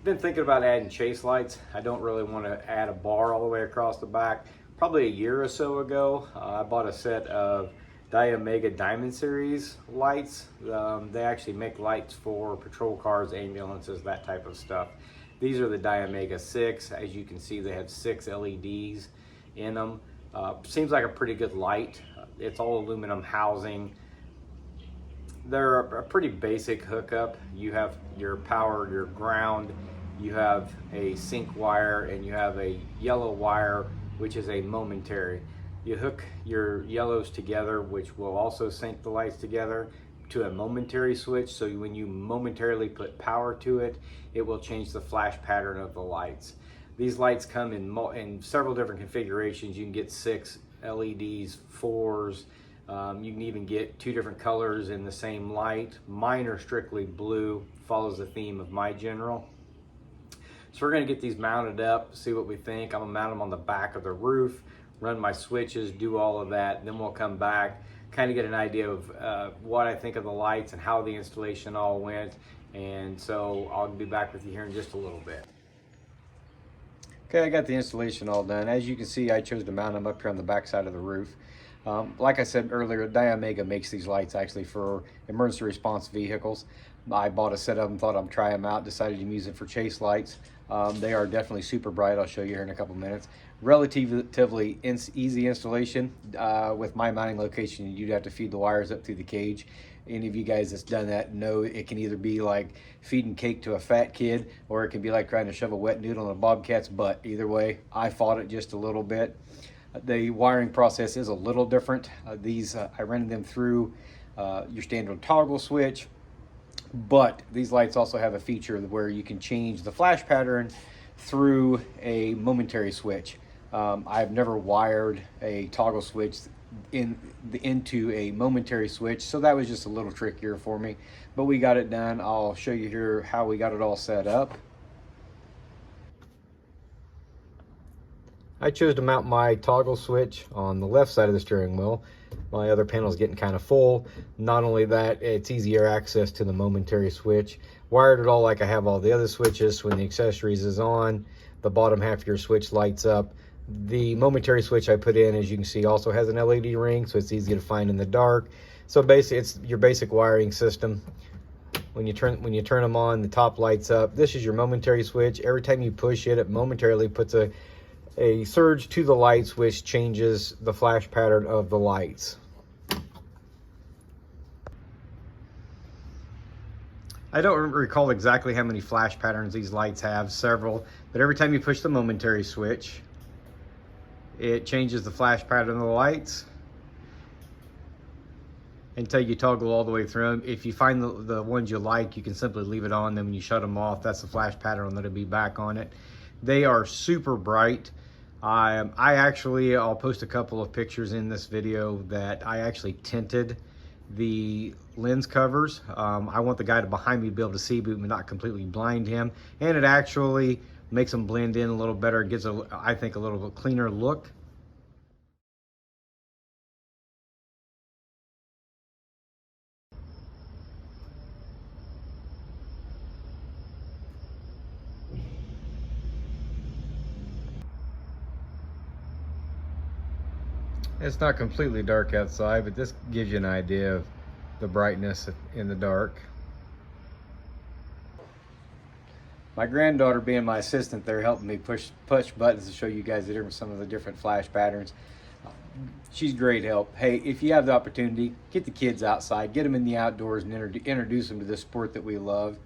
Been thinking about adding chase lights. I don't really want to add a bar all the way across the back. Probably a year or so ago, I bought a set of Diamega Diamond Series lights. They actually make lights for patrol cars, ambulances, that type of stuff. These are the Diamega 6. As you can see, they have 6 LEDs in them. Seems like a pretty good light. It's all aluminum housing. They're a pretty basic hookup. You have your power, your ground, you have a sync wire, and you have a yellow wire, which is a momentary. You hook your yellows together, which will also sync the lights together, to a momentary switch. So when you momentarily put power to it, it will change the flash pattern of the lights. These lights come in several different configurations. You can get 6 LEDs, 4s. You can even get 2 different colors in the same light. Mine are strictly blue, follows the theme of my general. So we're gonna get these mounted up, see what we think. I'm gonna mount them on the back of the roof, run my switches, do all of that. Then we'll come back, kind of get an idea of what I think of the lights and how the installation all went. And so I'll be back with you here in just a little bit. Okay, I got the installation all done. As you can see, I chose to mount them up here on the back side of the roof. Like I said earlier, Diamega makes these lights actually for emergency response vehicles. I bought a set of them, thought I'd try them out, decided to use them for chase lights. They are definitely super bright. I'll show you here in a couple minutes. Relatively easy installation. With my mounting location, you'd have to feed the wires up through the cage. Any of you guys that's done that know it can either be like feeding cake to a fat kid, or it can be like trying to shove a wet noodle in a bobcat's butt. Either way, I fought it just a little bit. The wiring process is a little different. I ran them through your standard toggle switch, but these lights also have a feature where you can change the flash pattern through a momentary switch. I've never wired a toggle switch into a momentary switch, so that was just a little trickier for me, but we got it done. I'll show you here how we got it all set up. I chose to mount my toggle switch on the left side of the steering wheel. My other panel is getting kind of full. Not only that, it's easier access to the momentary switch. Wired it all like I have all the other switches. When the accessories is on, the bottom half of your switch lights up. The momentary switch I put in, as you can see, also has an LED ring, so it's easy to find in the dark. So basically, it's your basic wiring system. When you turn them on, the top lights up. This is your momentary switch. Every time you push it, it momentarily puts a surge to the lights, which changes the flash pattern of the lights. I don't recall exactly how many flash patterns these lights have, several, but every time you push the momentary switch, it changes the flash pattern of the lights until you toggle all the way through them. If you find the ones you like, you can simply leave it on. Then when you shut them off, that's the flash pattern that'll be back on it. They are super bright. I'll post a couple of pictures in this video that I actually tinted the lens covers. I want the guy behind me to be able to see, but not completely blind him. And it actually makes them blend in a little better. It gives, I think, a little bit cleaner look. It's not completely dark outside, but this gives you an idea of the brightness in the dark. My granddaughter, being my assistant there, helping me push buttons to show you guys some of the different flash patterns. She's great help. Hey, if you have the opportunity, get the kids outside, get them in the outdoors, and introduce them to this sport that we love.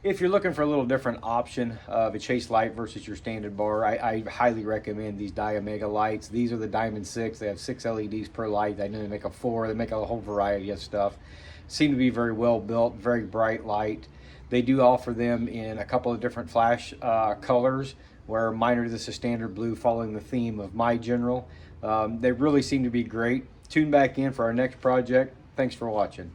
If you're looking for a little different option of a chase light versus your standard bar, I highly recommend these Diamega lights. These are the Diamond 6. They have 6 LEDs per light. I know they make a 4. They make a whole variety of stuff. Seem to be very well built, very bright light. They do offer them in a couple of different flash colors, where mine are just a standard blue, following the theme of my general. They really seem to be great. Tune back in for our next project. Thanks for watching.